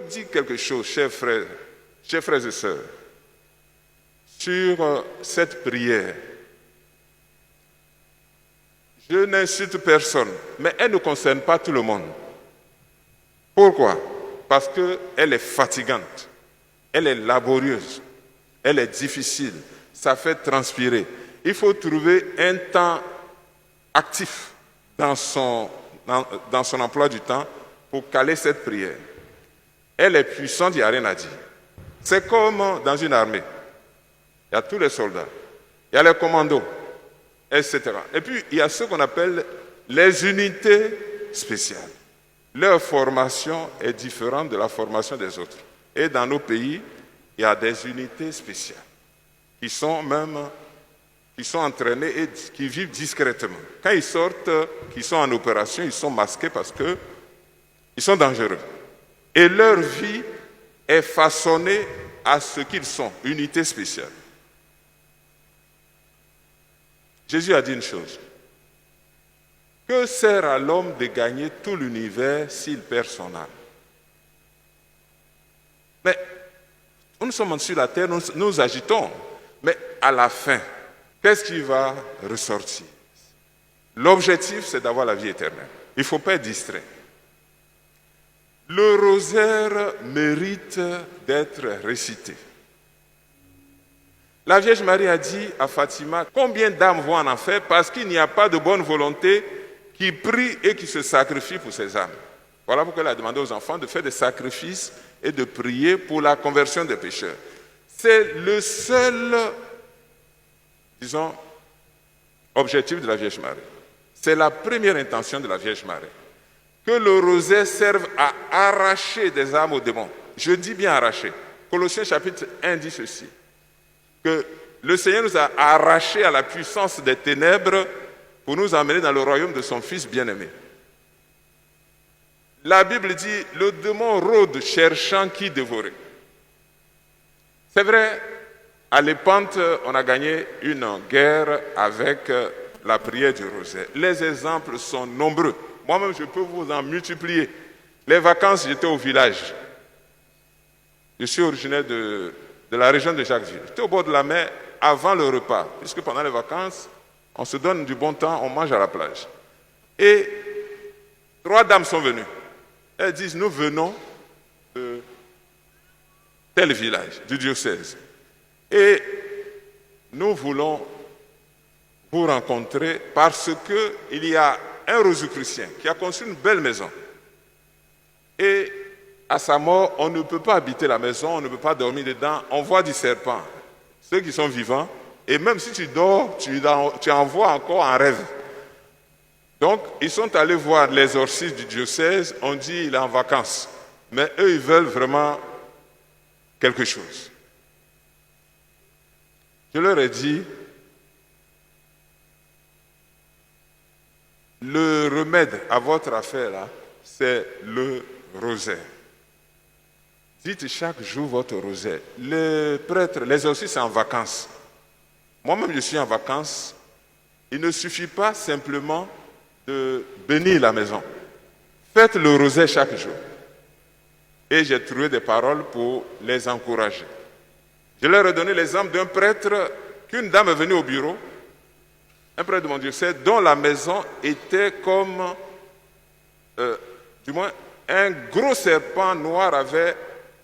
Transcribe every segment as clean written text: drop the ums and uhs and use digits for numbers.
dire quelque chose, chers frères et sœurs, sur cette prière. Je n'insulte personne, mais elle ne concerne pas tout le monde. Pourquoi? Parce qu'elle est fatigante, elle est laborieuse, elle est difficile, ça fait transpirer. Il faut trouver un temps actif dans son emploi du temps pour caler cette prière. Elle est puissante, il n'y a rien à dire. C'est comme dans une armée. Il y a tous les soldats, il y a les commandos, etc. Et puis, il y a ce qu'on appelle les unités spéciales. Leur formation est différente de la formation des autres. Et dans nos pays, il y a des unités spéciales qui sont entraînés et qui vivent discrètement. Quand ils sortent, qu'ils sont en opération, ils sont masqués parce qu'ils sont dangereux. Et leur vie est façonnée à ce qu'ils sont, unité spéciale. Jésus a dit une chose. Que sert à l'homme de gagner tout l'univers s'il perd son âme? Mais nous sommes sur la terre, nous agitons. Mais à la fin, qu'est-ce qui va ressortir? L'objectif, c'est d'avoir la vie éternelle. Il ne faut pas être distrait. Le rosaire mérite d'être récité. La Vierge Marie a dit à Fatima, combien d'âmes vont en enfer parce qu'il n'y a pas de bonne volonté qui prie et qui se sacrifie pour ces âmes. Voilà pourquoi elle a demandé aux enfants de faire des sacrifices et de prier pour la conversion des pécheurs. C'est le seul, disons, objectif de la Vierge Marie. C'est la première intention de la Vierge Marie. Que le rosaire serve à arracher des âmes aux démons. Je dis bien arracher. Colossiens chapitre 1 dit ceci. Que le Seigneur nous a arrachés à la puissance des ténèbres pour nous emmener dans le royaume de son Fils bien-aimé. La Bible dit, le démon rôde cherchant qui dévorer. C'est vrai, à l'Épante, on a gagné une guerre avec la prière du rosaire. Les exemples sont nombreux. Moi-même, je peux vous en multiplier. Les vacances, j'étais au village. Je suis originaire de la région de Jacquesville. J'étais au bord de la mer avant le repas, puisque pendant les vacances, on se donne du bon temps, on mange à la plage. Et 3 dames sont venues. Elles disent, nous venons de tel village, du diocèse. Et nous voulons vous rencontrer parce qu'il y a un rosicrucien qui a construit une belle maison. Et à sa mort, on ne peut pas habiter la maison, on ne peut pas dormir dedans, on voit du serpent. Ceux qui sont vivants, et même si tu dors, tu en vois encore en rêve. Donc, ils sont allés voir l'exorciste du diocèse, on dit il est en vacances. Mais eux, ils veulent vraiment quelque chose. Je leur ai dit, le remède à votre affaire, là, c'est le rosaire. Dites chaque jour votre rosaire. Le prêtre, l'exorciste est en vacances. Moi-même, je suis en vacances. Il ne suffit pas simplement de bénir la maison. Faites le rosaire chaque jour. Et j'ai trouvé des paroles pour les encourager. Je leur ai donné l'exemple d'un prêtre qu'une dame est venue au bureau, un prêtre de mon diocèse, dont la maison était comme, du moins, un gros serpent noir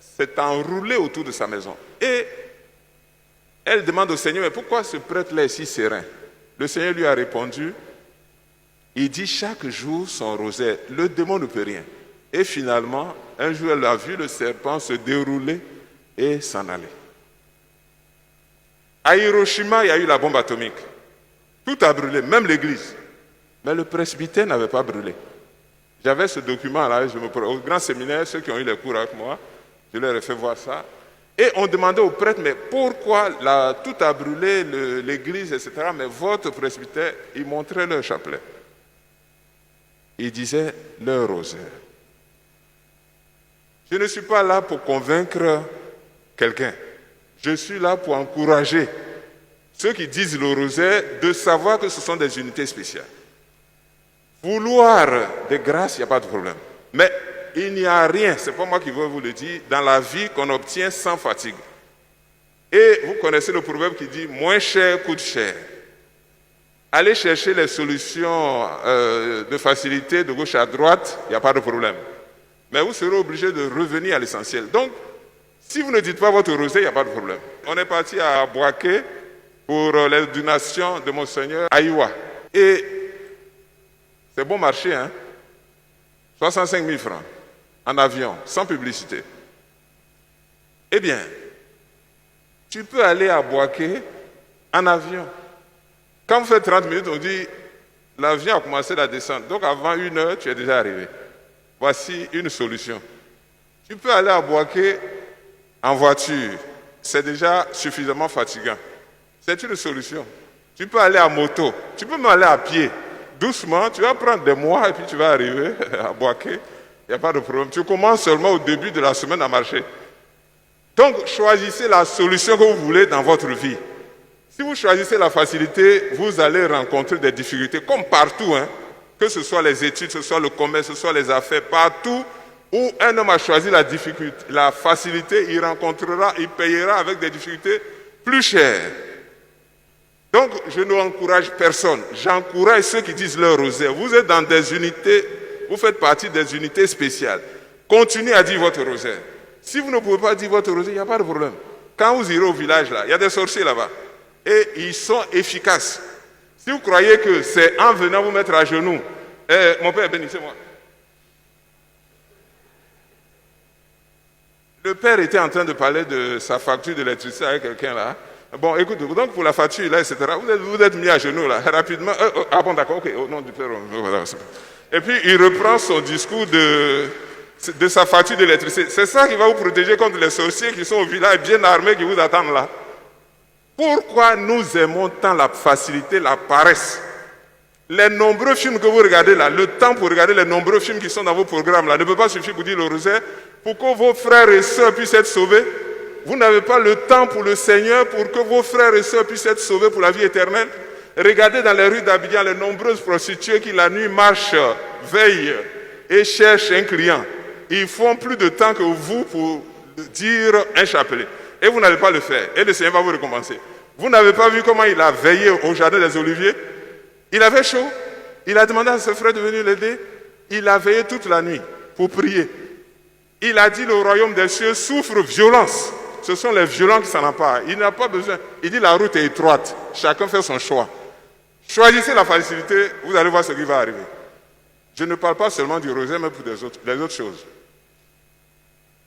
s'est enroulé autour de sa maison. Et elle demande au Seigneur, mais pourquoi ce prêtre-là est si serein? Le Seigneur lui a répondu, il dit chaque jour son rosaire, le démon ne peut rien. Et finalement, un jour, elle a vu le serpent se dérouler et s'en aller. À Hiroshima, il y a eu la bombe atomique. Tout a brûlé, même l'église. Mais le presbytère n'avait pas brûlé. J'avais ce document-là, au grand séminaire, ceux qui ont eu les cours avec moi, je leur ai fait voir ça. Et on demandait au prêtre, mais pourquoi tout a brûlé, l'église, etc. Mais votre presbytère, il montrait leur chapelet. Il disait leur rosaire. Je ne suis pas là pour convaincre quelqu'un. Je suis là pour encourager ceux qui disent le rosaire de savoir que ce sont des unités spéciales. Vouloir des grâces, il n'y a pas de problème. Mais il n'y a rien, c'est pas moi qui veux vous le dire, dans la vie qu'on obtient sans fatigue. Et vous connaissez le proverbe qui dit « moins cher coûte cher ». Allez chercher les solutions de facilité de gauche à droite, il n'y a pas de problème. Mais vous serez obligé de revenir à l'essentiel. Donc, si vous ne dites pas votre rosée, il n'y a pas de problème. On est parti à Boaké pour l'ordination de Monseigneur Aïwa. Et c'est bon marché, hein? 65 000 francs en avion, sans publicité. Eh bien, tu peux aller à Boaké en avion. Quand vous faites 30 minutes, on dit l'avion a commencé la descente. Donc avant 1 heure, tu es déjà arrivé. Voici une solution. Tu peux aller à Boaké en voiture. C'est déjà suffisamment fatigant. C'est une solution. Tu peux aller à moto. Tu peux même aller à pied. Doucement, tu vas prendre des mois et puis tu vas arriver à Boaké. Il n'y a pas de problème. Tu commences seulement au début de la semaine à marcher. Donc, choisissez la solution que vous voulez dans votre vie. Si vous choisissez la facilité, vous allez rencontrer des difficultés, comme partout, hein, que ce soit les études, que ce soit le commerce, que ce soit les affaires, partout où un homme a choisi la facilité, il payera avec des difficultés plus chères. Donc, je n'encourage personne. J'encourage ceux qui disent leur rosaire. Vous êtes dans des unités, vous faites partie des unités spéciales. Continuez à dire votre rosaire. Si vous ne pouvez pas dire votre rosaire, il n'y a pas de problème. Quand vous irez au village, là, il y a des sorciers là-bas. Et ils sont efficaces. Si vous croyez que c'est en venant vous mettre à genoux, mon père, bénissez-moi. Le père était en train de parler de sa facture d'électricité avec quelqu'un là. Bon, écoute, donc pour la facture là, etc., vous êtes mis à genoux là, rapidement. Ah bon, d'accord, ok, au nom du père. Voilà. Et puis il reprend son discours de sa facture d'électricité. C'est ça qui va vous protéger contre les sorciers qui sont au village bien armés qui vous attendent là. Pourquoi nous aimons tant la facilité, la paresse? Les nombreux films que vous regardez là, le temps pour regarder les nombreux films qui sont dans vos programmes là, ne peut pas suffire pour dire le rosaire, pour que vos frères et sœurs puissent être sauvés. Vous n'avez pas le temps pour le Seigneur, pour que vos frères et sœurs puissent être sauvés pour la vie éternelle. Regardez dans les rues d'Abidjan les nombreuses prostituées qui la nuit marchent, veillent et cherchent un client. Ils font plus de temps que vous pour dire un chapelet. Et vous n'allez pas le faire. Et le Seigneur va vous récompenser. Vous n'avez pas vu comment il a veillé au jardin des Oliviers? Il avait chaud. Il a demandé à ses frères de venir l'aider. Il a veillé toute la nuit pour prier. Il a dit le royaume des cieux souffre violence. Ce sont les violents qui s'en emparent. Il n'a pas besoin. Il dit la route est étroite. Chacun fait son choix. Choisissez la facilité, vous allez voir ce qui va arriver. Je ne parle pas seulement du rosaire, mais pour les autres choses.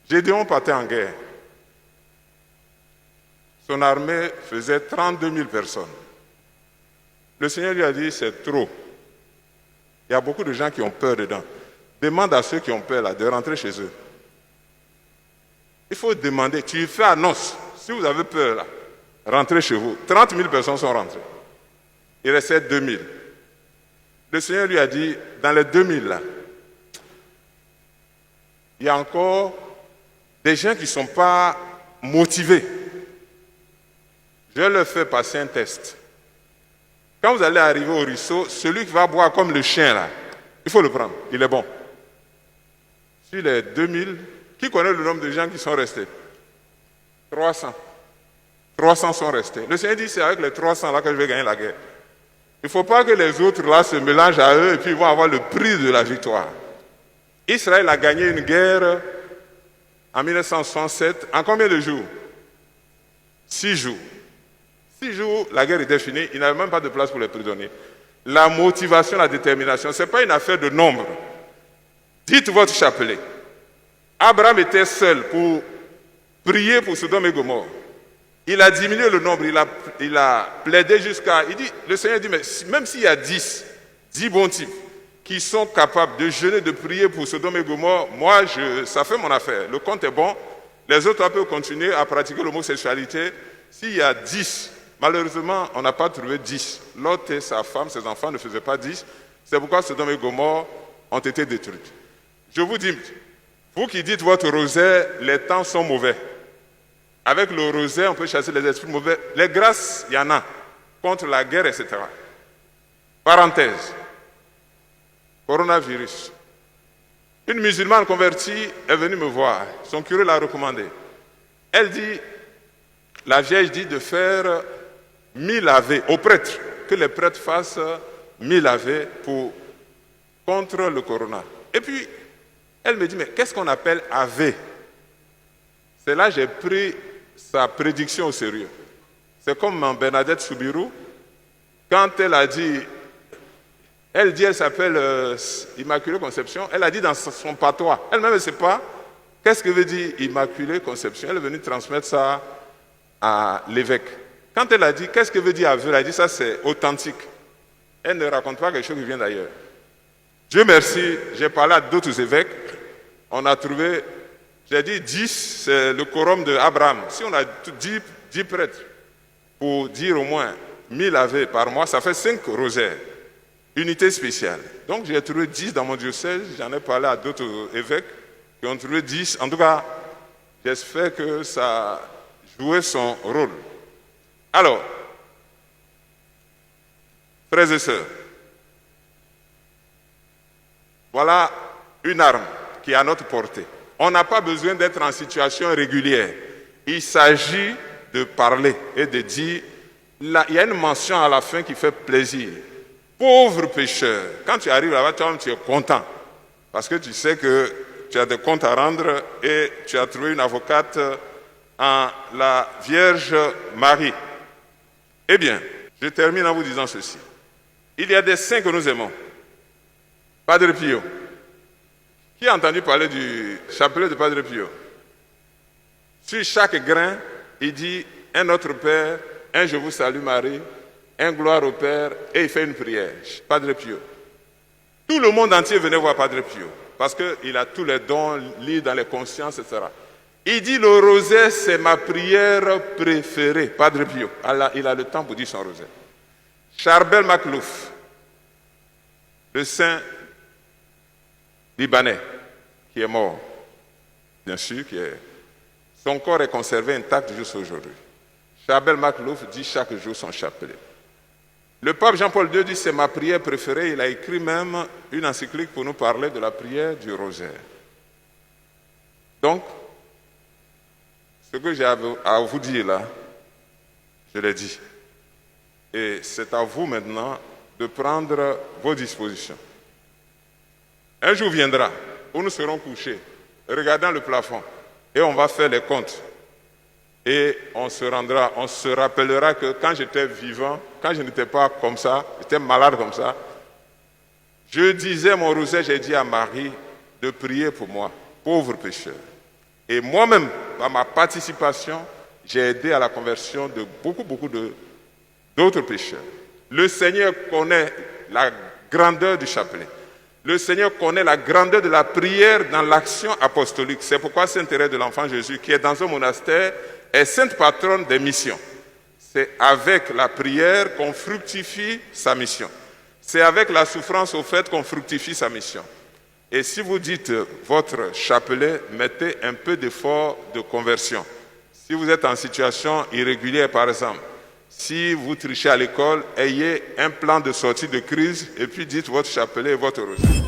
Gédéon partait en guerre. Son armée faisait 32 000 personnes. Le Seigneur lui a dit, c'est trop. Il y a beaucoup de gens qui ont peur dedans. Demande à ceux qui ont peur là, de rentrer chez eux. Il faut demander, tu fais annonce, si vous avez peur là, rentrez chez vous. 30 000 personnes sont rentrées. Il restait 2 000. Le Seigneur lui a dit, dans les 2 000 là, il y a encore des gens qui ne sont pas motivés. Je leur fais passer un test. Quand vous allez arriver au ruisseau, celui qui va boire comme le chien là, il faut le prendre, il est bon. Sur les 2000, qui connaît le nombre de gens qui sont restés? 300. 300 sont restés. Le Seigneur dit, c'est avec les 300 là que je vais gagner la guerre. Il ne faut pas que les autres là se mélangent à eux et puis ils vont avoir le prix de la victoire. Israël a gagné une guerre en 1967, en combien de jours? 6 jours. 6 jours, la guerre était finie, il n'avait même pas de place pour les prisonniers. La motivation, la détermination, ce n'est pas une affaire de nombre. Dites votre chapelet. Abraham était seul pour prier pour Sodome et Gomorrhe. Il a diminué le nombre, il a plaidé jusqu'à... Le Seigneur dit, mais même s'il y a 10 bons types qui sont capables de jeûner, de prier pour Sodome et Gomorre, moi, ça fait mon affaire. Le compte est bon. Les autres peuvent continuer à pratiquer l'homosexualité. S'il y a 10, malheureusement, on n'a pas trouvé 10. Lot et sa femme, ses enfants ne faisaient pas 10. C'est pourquoi Sodome et Gomorre ont été détruites. Je vous dis, vous qui dites votre rosaire, les temps sont mauvais. Avec le rosaire, on peut chasser les esprits mauvais. Les grâces, il y en a, contre la guerre, etc. Parenthèse. Coronavirus. Une musulmane convertie est venue me voir. Son curé l'a recommandé. Elle dit, la vieille dit de faire 1000 ave aux prêtres, que les prêtres fassent 1000 ave contre le corona. Et puis, elle me dit, mais qu'est-ce qu'on appelle ave? C'est là que j'ai pris sa prédiction au sérieux. C'est comme Bernadette Soubirou, quand elle a dit, elle s'appelle Immaculée Conception, elle a dit dans son patois, elle-même ne sait pas qu'est-ce que veut dire Immaculée Conception, elle est venue transmettre ça à l'évêque. Quand elle a dit qu'est-ce que veut dire aveu, elle a dit ça c'est authentique. Elle ne raconte pas quelque chose qui vient d'ailleurs. Dieu merci, j'ai parlé à d'autres évêques, on a trouvé, j'ai dit 10, c'est le quorum d'Abraham. Si on a 10 prêtres pour dire au moins 1000 ave par mois, ça fait 5 rosaires. Unité spéciale. Donc j'ai trouvé 10 dans mon diocèse, j'en ai parlé à d'autres évêques qui ont trouvé 10. En tout cas, j'espère que ça a joué son rôle. Alors, frères et sœurs, voilà une arme qui est à notre portée. On n'a pas besoin d'être en situation régulière. Il s'agit de parler et de dire, là, il y a une mention à la fin qui fait plaisir. Pauvre pécheur, quand tu arrives là-bas, tu es content. Parce que tu sais que tu as des comptes à rendre et tu as trouvé une avocate en la Vierge Marie. Eh bien, je termine en vous disant ceci. Il y a des saints que nous aimons. Padre Pio. Qui a entendu parler du chapelet de Padre Pio? Sur chaque grain, il dit un Notre Père, un Je vous salue Marie, un gloire au Père, et il fait une prière. Padre Pio. Tout le monde entier venait voir Padre Pio, parce qu'il a tous les dons, lit dans les consciences, etc. Il dit le rosaire, c'est ma prière préférée. Padre Pio, il a le temps pour dire son rosaire. Charbel Maclouf, le saint libanais, qui est mort, bien sûr, son corps est conservé intact jusqu'à aujourd'hui. Charbel Maclouf dit chaque jour son chapelet. Le pape Jean-Paul II dit c'est ma prière préférée. Il a écrit même une encyclique pour nous parler de la prière du rosaire. Donc, ce que j'ai à vous dire là, je l'ai dit. Et c'est à vous maintenant de prendre vos dispositions. Un jour viendra où nous serons couchés, regardant le plafond, et on va faire les comptes. Et on se rappellera que quand j'étais vivant, quand je n'étais pas comme ça, j'étais malade comme ça, je disais mon rosaire, j'ai dit à Marie de prier pour moi, pauvre pécheur. Et moi-même, par ma participation, j'ai aidé à la conversion de beaucoup d'autres pécheurs. Le Seigneur connaît la grandeur du chapelet. Le Seigneur connaît la grandeur de la prière dans l'action apostolique. C'est pourquoi Sainte Thérèse de l'Enfant Jésus, qui est dans un monastère, est sainte patronne des missions. C'est avec la prière qu'on fructifie sa mission. C'est avec la souffrance au fait qu'on fructifie sa mission. Et si vous dites votre chapelet, mettez un peu d'effort de conversion. Si vous êtes en situation irrégulière, par exemple, si vous trichez à l'école, ayez un plan de sortie de crise et puis dites votre chapelet et votre rosaire.